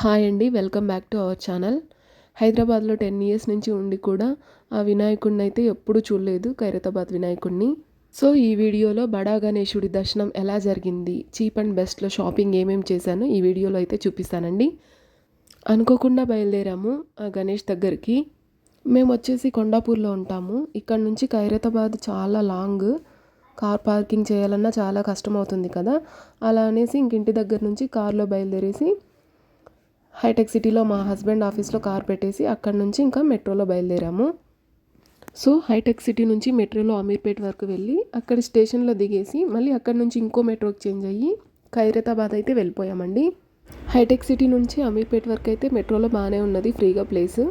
Hi అండి, welcome back to our channel. హైదరాబాద్లో 10 years నుంచి ఉండి కూడా ఆ వినాయకుడిని అయితే ఎప్పుడూ చూడలేదు, ఖైరతాబాద్ వినాయకుడిని. సో ఈ వీడియోలో బడా గణేశుడి దర్శనం ఎలా జరిగింది, చీప్ అండ్ బెస్ట్లో షాపింగ్ ఏమేమి చేశానో ఈ వీడియోలో అయితే చూపిస్తానండి. అనుకోకుండా బయలుదేరాము ఆ గణేష్ దగ్గరికి. మేము వచ్చేసి కొండాపూర్లో ఉంటాము. ఇక్కడ నుంచి ఖైరతాబాద్ చాలా లాంగ్, కార్ పార్కింగ్ చేయాలన్నా చాలా కష్టం అవుతుంది కదా. అలా అనేసి ఇంటి దగ్గర నుంచి కార్లో బయలుదేరేసి హైటెక్ సిటీలో మా హస్బెండ్ ఆఫీస్లో కార్ పెట్టేసి అక్కడి నుంచి ఇంకా మెట్రోలో బయలుదేరాము. సో హైటెక్ సిటీ నుంచి మెట్రోలో అమీర్పేట్ వరకు వెళ్ళి అక్కడి స్టేషన్లో దిగేసి మళ్ళీ అక్కడి నుంచి ఇంకో మెట్రోకి చేంజ్ అయ్యి ఖైరతాబాద్ అయితే వెళ్ళిపోయామండి. హైటెక్ సిటీ నుంచి అమీర్పేట్ వరకు అయితే మెట్రోలో బాగానే ఉన్నది, ఫ్రీగా ప్లేస్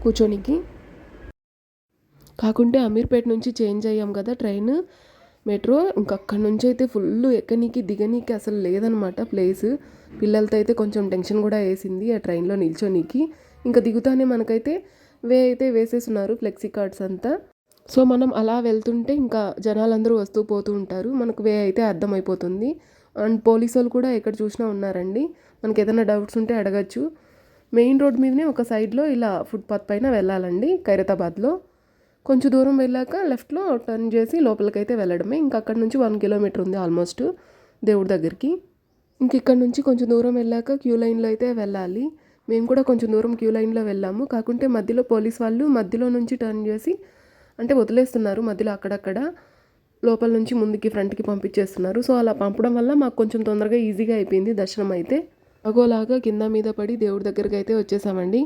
కూర్చోనికి. కాకుంటే అమీర్పేట్ నుంచి చేంజ్ అయ్యాం కదా ట్రైన్, మెట్రో ఇంకా అక్కడి నుంచి అయితే ఫుల్ ఎక్కనీకి దిగనీకి అసలు లేదనమాట ప్లేస్. పిల్లలతో అయితే కొంచెం టెన్షన్ కూడా వేసింది ఆ ట్రైన్లో నిల్చోనీకి. ఇంకా దిగుతానే మనకైతే అయితే వేసేస్తున్నారు ఫ్లెక్సీ కార్డ్స్ అంతా. సో మనం అలా వెళ్తుంటే ఇంకా జనాలందరూ వస్తూ పోతూ ఉంటారు, మనకు అయితే అర్థమైపోతుంది. అండ్ పోలీసు వాళ్ళు కూడా ఎక్కడ చూసినా ఉన్నారండి, మనకి ఏదైనా డౌట్స్ ఉంటే అడగచ్చు. మెయిన్ రోడ్ మీదనే ఒక సైడ్లో ఇలా ఫుట్పాత్ పైన వెళ్ళాలండి ఖైరతాబాద్లో. కొంచెం దూరం వెళ్ళాక లెఫ్ట్లో టర్న్ చేసి లోపలికైతే వెళ్ళడమే. ఇంక అక్కడ నుంచి 1 కిలోమీటర్ ఉంది ఆల్మోస్ట్ దేవుడి దగ్గరికి. ఇంక ఇక్కడ నుంచి కొంచెం దూరం వెళ్ళాక క్యూ లైన్లో అయితే వెళ్ళాలి. మేము కూడా కొంచెం దూరం క్యూ లైన్లో వెళ్ళాము. కాకుంటే మధ్యలో పోలీస్ వాళ్ళు మధ్యలో నుంచి టర్న్ చేసి అంటే వదిలేస్తున్నారు మధ్యలో అక్కడక్కడ, లోపల నుంచి ముందుకి ఫ్రంట్కి పంపించేస్తున్నారు. సో అలా పంపడం వల్ల మాకు కొంచెం తొందరగా ఈజీగా అయిపోయింది దర్శనం అయితే. అగోలాగా కింద మీద పడి దేవుడి దగ్గరికి అయితే వచ్చేసామండి.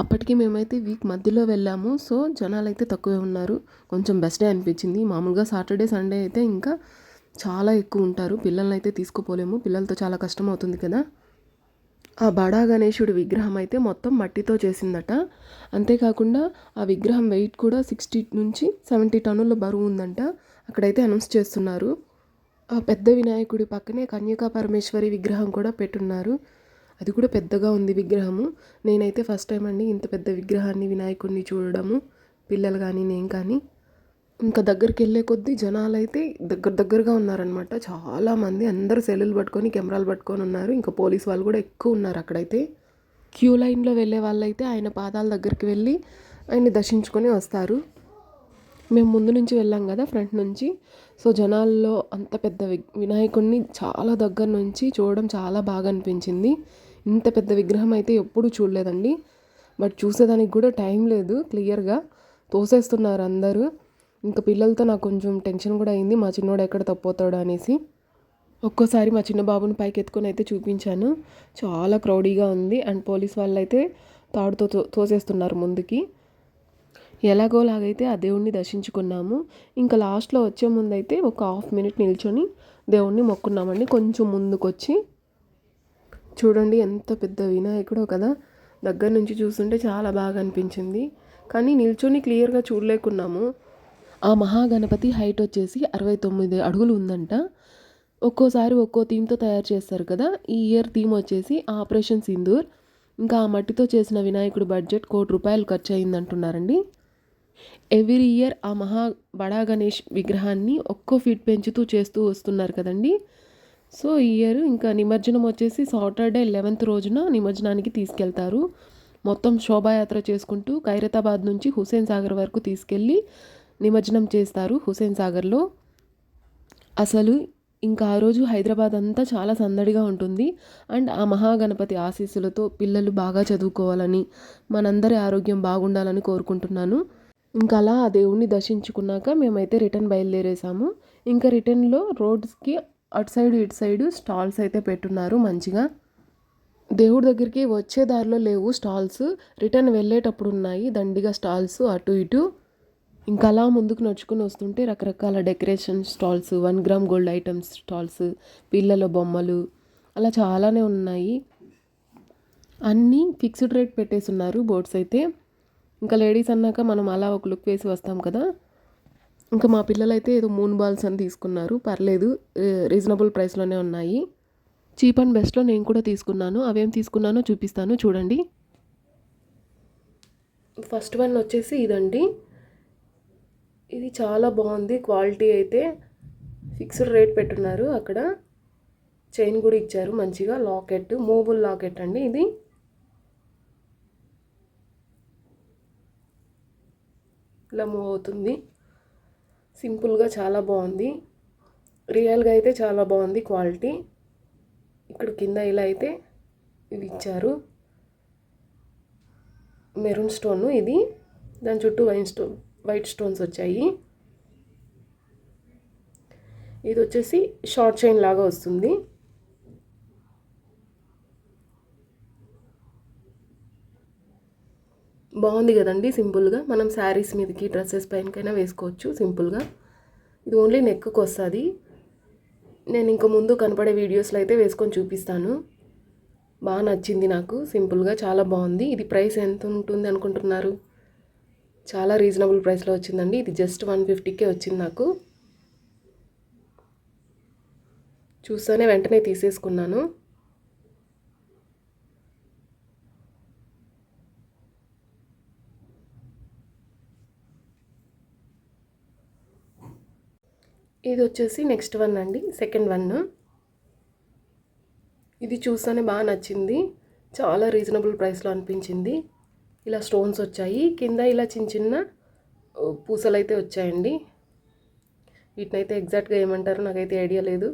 అప్పటికి మేమైతే వీక్ మధ్యలో వెళ్ళాము, సో జనాలు అయితే తక్కువే ఉన్నారు. కొంచెం బెస్ట్ డే అనిపించింది. మామూలుగా సాటర్డే సండే అయితే ఇంకా చాలా ఎక్కువ ఉంటారు. పిల్లల్ని అయితే తీసుకుపోలేము, పిల్లలతో చాలా కష్టం అవుతుంది కదా. ఆ బడా గణేశుడి విగ్రహం అయితే మొత్తం మట్టితో చేసిందట. అంతేకాకుండా ఆ విగ్రహం వెయిట్ కూడా 60 నుంచి 70 టన్నుల బరువు ఉందంట. అక్కడైతే అనౌన్స్ చేస్తున్నారు. ఆ పెద్ద వినాయకుడి పక్కనే కన్యకా పరమేశ్వరి విగ్రహం కూడా పెట్టున్నారు. అది కూడా పెద్దగా ఉంది విగ్రహము. నేనైతే ఫస్ట్ టైం అండి ఇంత పెద్ద విగ్రహాన్ని వినాయకుడిని చూడడము, పిల్లలు కానీ నేను కానీ. ఇంకా దగ్గరికి వెళ్ళే కొద్దీ జనాలు అయితే దగ్గరగా ఉన్నారనమాట. చాలామంది అందరూ సెల్లులు పట్టుకొని కెమెరాలు పట్టుకొని ఉన్నారు. ఇంకా పోలీస్ వాళ్ళు కూడా ఎక్కువ ఉన్నారు అక్కడైతే. క్యూ లైన్లో వెళ్ళే వాళ్ళైతే ఆయన పాదాల దగ్గరికి వెళ్ళి ఆయన్ని దర్శించుకొని వస్తారు. మేము ముందు నుంచి వెళ్ళాం కదా ఫ్రంట్ నుంచి. సో జనాల్లో అంత పెద్ద వినాయకుడిని చాలా దగ్గర నుంచి చూడడం చాలా బాగా అనిపించింది. ఇంత పెద్ద విగ్రహం అయితే ఎప్పుడూ చూడలేదండి. బట్ చూసేదానికి కూడా టైం లేదు, క్లియర్గా తోసేస్తున్నారు అందరూ. ఇంకా పిల్లలతో నాకు కొంచెం టెన్షన్ కూడా అయింది, మా చిన్నోడు ఎక్కడ తప్పోతాడు అనేసి. ఒక్కోసారి మా చిన్న బాబుని పైకి ఎత్తుకొని అయితే చూపించాను. చాలా క్రౌడీగా ఉంది. అండ్ పోలీస్ వాళ్ళు అయితే తాడుతో తోసేస్తున్నారు ముందుకి. ఎలాగోలాగైతే ఆ దేవుణ్ణి దర్శించుకున్నాము. ఇంకా లాస్ట్లో వచ్చే ముందైతే ఒక హాఫ్ మినిట్ నిల్చొని దేవుణ్ణి మొక్కున్నామండి. కొంచెం ముందుకొచ్చి చూడండి ఎంత పెద్ద వినాయకుడో కదా. దగ్గర నుంచి చూస్తుంటే చాలా బాగా అనిపించింది, కానీ నిల్చొని క్లియర్గా చూడలేకున్నాము. ఆ మహాగణపతి హైట్ వచ్చేసి 69 అడుగులు ఉందంట. ఒక్కోసారి ఒక్కో థీమ్తో తయారు చేస్తారు కదా. ఈ ఇయర్ థీమ్ వచ్చేసి ఆపరేషన్ సింధూర్. ఇంకా ఆ మట్టితో చేసిన వినాయకుడి బడ్జెట్ ₹1,00,00,000 ఖర్చు అయిందంటున్నారండి. ఎవ్రీ ఇయర్ ఆ బడా గణేష్ విగ్రహాన్ని ఒక్కో ఫీట్ పెంచుతూ చేస్తూ వస్తున్నారు కదండి. సో ఈ ఇయర్ ఇంకా నిమజ్జనం వచ్చేసి సాటర్డే 11th రోజున నిమజ్జనానికి తీసుకెళ్తారు. మొత్తం శోభాయాత్ర చేసుకుంటూ ఖైరతాబాద్ నుంచి హుస్సేన్ సాగర్ వరకు తీసుకెళ్ళి నిమజ్జనం చేస్తారు హుస్సేన్ సాగర్లో. అసలు ఇంకా ఆ రోజు హైదరాబాద్ అంతా చాలా సందడిగా ఉంటుంది. అండ్ ఆ మహాగణపతి ఆశీస్సులతో పిల్లలు బాగా చదువుకోవాలని, మనందరి ఆరోగ్యం బాగుండాలని కోరుకుంటున్నాను. ఇంకా అలా ఆ దేవుణ్ణి దర్శించుకున్నాక మేమైతే రిటర్న్ బయలుదేరేసాము. ఇంకా రిటర్న్లో రోడ్స్కి అటు సైడ్ ఇటు సైడు స్టాల్స్ అయితే పెట్టున్నారు మంచిగా. దేవుడి దగ్గరికి వచ్చే దారిలో లేవు స్టాల్స్, రిటర్న్ వెళ్ళేటప్పుడు ఉన్నాయి దండిగా స్టాల్స్ అటు ఇటు. ఇంకా అలా ముందుకు నడుచుకుని వస్తుంటే రకరకాల decoration stalls, 1 gram gold items stalls, పిల్లల బొమ్మలు అలా చాలానే ఉన్నాయి. అన్నీ ఫిక్స్డ్ రేట్ పెట్టేస్తున్నారు బోర్డ్స్ అయితే. ఇంకా లేడీస్ అన్నాక మనం అలా ఒక లుక్ వేసి వస్తాం కదా. ఇంకా మా పిల్లలైతే ఏదో మూన్ బాల్స్ అని తీసుకున్నారు, పర్లేదు రీజనబుల్ ప్రైస్లోనే ఉన్నాయి. చీప్ అండ్ బెస్ట్లో నేను కూడా తీసుకున్నాను. అవేం తీసుకున్నానో చూపిస్తాను చూడండి. ఫస్ట్ వన్ వచ్చేసి ఇదండి. ఇది చాలా బాగుంది, క్వాలిటీ అయితే ఫిక్స్డ్ రేట్ పెట్టున్నారు అక్కడ. చైన్ కూడా ఇచ్చారు మంచిగా. లాకెట్, మూవబుల్ లాకెట్ అండి ఇది. ఇలా మూవ్ అవుతుంది. సింపుల్గా చాలా బాగుంది. రియల్గా అయితే చాలా బాగుంది క్వాలిటీ. ఇక్కడ కింద ఇలా అయితే ఇది ఇచ్చారు, మెరూన్ స్టోన్ ఇది. దాని చుట్టూ వైట్ స్టోన్స్ వచ్చాయి. ఇది వచ్చేసి షార్ట్ చైన్ లాగా వస్తుంది. బాగుంది కదండి. సింపుల్గా మనం శారీస్ మీదకి, డ్రెస్సెస్ పైనకైనా వేసుకోవచ్చు సింపుల్గా. ఇది ఓన్లీ నెక్కి వస్తుంది. నేను ఇంక ముందు కనపడే వీడియోస్లో అయితే వేసుకొని చూపిస్తాను. బాగా నచ్చింది నాకు. సింపుల్గా చాలా బాగుంది. ఇది ప్రైస్ ఎంత ఉంటుంది అనుకుంటున్నారు? చాలా రీజనబుల్ ప్రైస్లో వచ్చిందండి. ఇది జస్ట్ 150కే వచ్చింది నాకు. చూస్తూనే వెంటనే తీసేసుకున్నాను. ఇది వచ్చేసి నెక్స్ట్ వన్ అండి, సెకండ్ వన్. ఇది చూస్తూనే బాగా నచ్చింది. చాలా రీజనబుల్ ప్రైస్లో అనిపించింది. ఇలా స్టోన్స్ వచ్చాయి, కింద ఇలా చిన్న చిన్న పూసలు అయితే వచ్చాయండి. వీటినైతే ఎగ్జాక్ట్గా ఏమంటారో నాకైతే ఐడియా లేదు,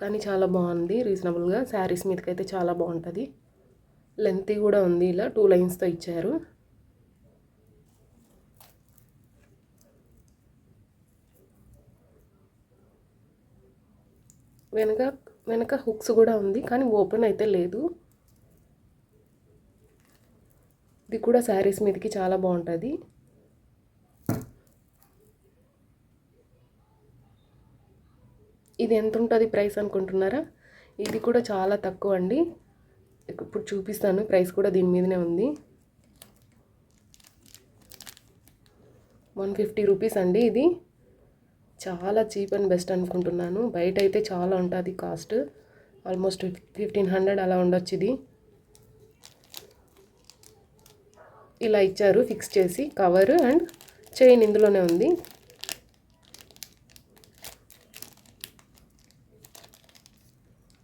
కానీ చాలా బాగుంది. రీజనబుల్గా శారీస్ మీదకైతే చాలా బాగుంటుంది. లెంతీ కూడా ఉంది. ఇలా 2 లైన్స్తో ఇచ్చారు. వెనక హుక్స్ కూడా ఉంది, కానీ ఓపెన్ అయితే లేదు. ఇది కూడా శారీస్ మీదకి చాలా బాగుంటుంది. ఇది ఎంత ఉంటుంది ప్రైస్ అనుకుంటున్నారా? ఇది కూడా చాలా తక్కువ అండి. ఇప్పుడు చూపిస్తాను. ప్రైస్ కూడా దీని మీదనే ఉంది. 150 రూపీస్ అండి. ఇది చాలా చీప్ అండ్ బెస్ట్ అనుకుంటున్నాను. బయట అయితే చాలా ఉంటుంది కాస్ట్, ఆల్మోస్ట్ 1500 అలా ఉండొచ్చు. ఇది ఇలా ఇచ్చారు ఫిక్స్ చేసి. కవర్ అండ్ చైన్ ఇందులోనే ఉంది.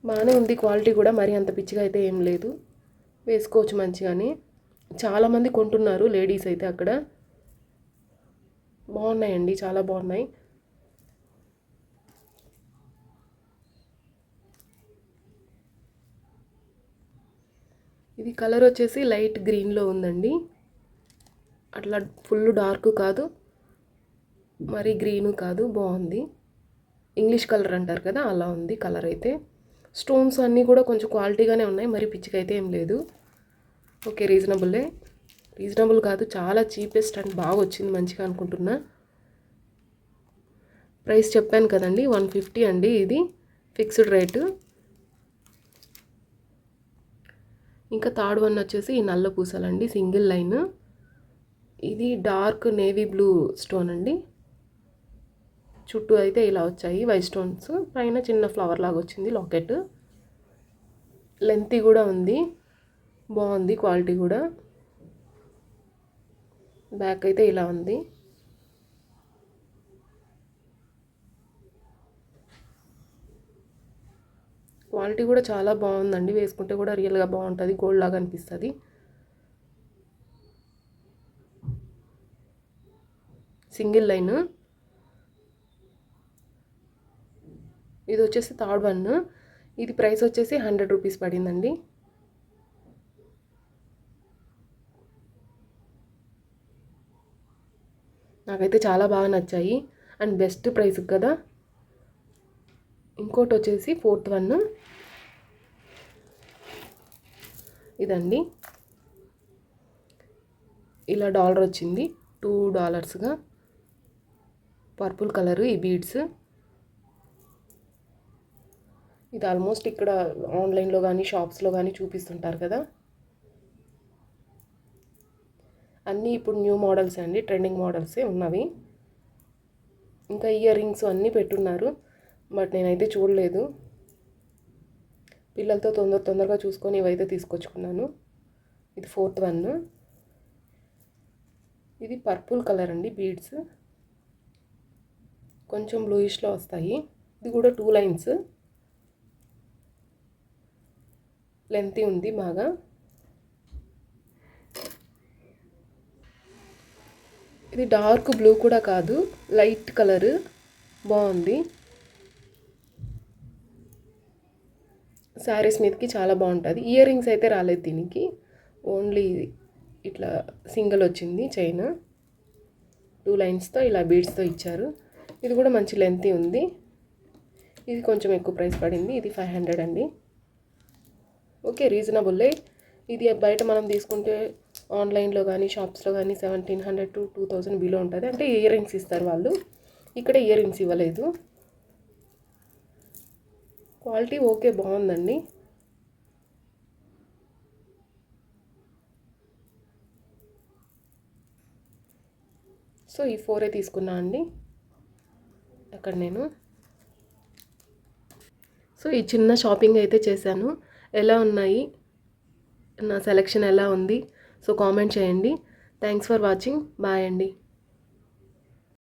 బాగానే ఉంది. క్వాలిటీ కూడా మరి అంత పిచ్చిగా అయితే ఏం లేదు, వేసుకోవచ్చు మంచిగానే. చాలామంది కొంటున్నారు లేడీస్ అయితే అక్కడ. బాగున్నాయండి, చాలా బాగున్నాయి. ఇది కలర్ వచ్చేసి లైట్ గ్రీన్లో ఉందండి. అట్లా ఫుల్ డార్క్ కాదు, మరి గ్రీను కాదు, బాగుంది. ఇంగ్లీష్ కలర్ అంటారు కదా, అలా ఉంది కలర్ అయితే. స్టోన్స్ అన్నీ కూడా కొంచెం క్వాలిటీగానే ఉన్నాయి, మరి పిచ్చిగా అయితే ఏం లేదు. ఓకే, రీజనబుల్ కాదు, చాలా చీపెస్ట్ అండ్ బాగా వచ్చింది మంచిగా అనుకుంటున్నా. ప్రైస్ చెప్పాను కదండి, 150 అండి. ఇది ఫిక్స్డ్ రేటు. ఇంకా థర్డ్ వన్ వచ్చేసి ఈ నల్ల పూసలండి, సింగిల్ లైన్. ఇది డార్క్ నేవీ బ్లూ స్టోన్ అండి. చుట్టూ అయితే ఇలా వచ్చాయి వైట్ స్టోన్స్, పైన చిన్న ఫ్లవర్ లాగా వచ్చింది లాకెట్. లెంతీ కూడా ఉంది, బాగుంది క్వాలిటీ కూడా. బ్యాక్ అయితే ఇలా ఉంది. క్వాలిటీ కూడా చాలా బాగుందండి. వేసుకుంటే కూడా రియల్గా బాగుంటుంది, గోల్డ్ లాగా అనిపిస్తుంది. Single line. ఇది వచ్చేసి థర్డ్ వన్. ఇది ప్రైస్ వచ్చేసి 100 రూపీస్ పడిందండి. నాకైతే చాలా బాగా నచ్చాయి అండ్ బెస్ట్ ప్రైస్ కదా. ఇంకోటి వచ్చేసి ఫోర్త్ వన్ ఇదండి. ఇలా డాలర్ వచ్చింది, $2గా. పర్పుల్ కలరు ఈ బీడ్స్. ఇది ఆల్మోస్ట్ ఇక్కడ ఆన్లైన్లో కానీ షాప్స్లో కానీ చూపిస్తుంటారు కదా. అన్నీ ఇప్పుడు న్యూ మోడల్స్ అండి, ట్రెండింగ్ మోడల్సే ఉన్నవి. ఇంకా ఇయర్ రింగ్స్ అన్నీ పెట్టున్నారు, బట్ నేనైతే చూడలేదు. పిల్లలతో తొందరగా చూసుకొని ఇవైతే తీసుకొచ్చుకున్నాను. ఇది ఫోర్త్ వన్. ఇది పర్పుల్ కలర్ అండి బీడ్స్, కొంచెం బ్లూయిష్లో వస్తాయి. ఇది కూడా 2 లైన్స్. లెంతీ ఉంది బాగా. ఇది డార్క్ బ్లూ కూడా కాదు, లైట్ కలర్, బాగుంది. శారీస్ మీదకి చాలా బాగుంటుంది. ఇయర్ రింగ్స్ అయితే రాలేదు దీనికి, ఓన్లీ ఇట్లా సింగిల్ వచ్చింది చైన్, 2 లైన్స్తో ఇలా బీడ్స్తో ఇచ్చారు. ఇది కూడా మంచి లెంతీ ఉంది. ఇది కొంచెం ఎక్కువ ప్రైస్ పడింది, ఇది 500 అండి. ఓకే, రీజనబుల్లే. ఇది బయట మనం తీసుకుంటే ఆన్లైన్లో కానీ షాప్స్లో కానీ 1700 to 2000 బిలో ఉంటుంది. అంటే ఇయర్ రింగ్స్ ఇస్తారు వాళ్ళు, ఇక్కడ ఇయర్ రింగ్స్ ఇవ్వలేదు. క్వాలిటీ ఓకే, బాగుందండి. సో ఈ 4 తీసుకున్నా అండి అక్కడ నేను. సో ఈ చిన్న షాపింగ్ అయితే చేశాను. ఎలా ఉన్నాయి, నా సెలెక్షన్ ఎలా ఉంది, సో కామెంట్ చేయండి. Thanks for watching. బాయ్ అండి.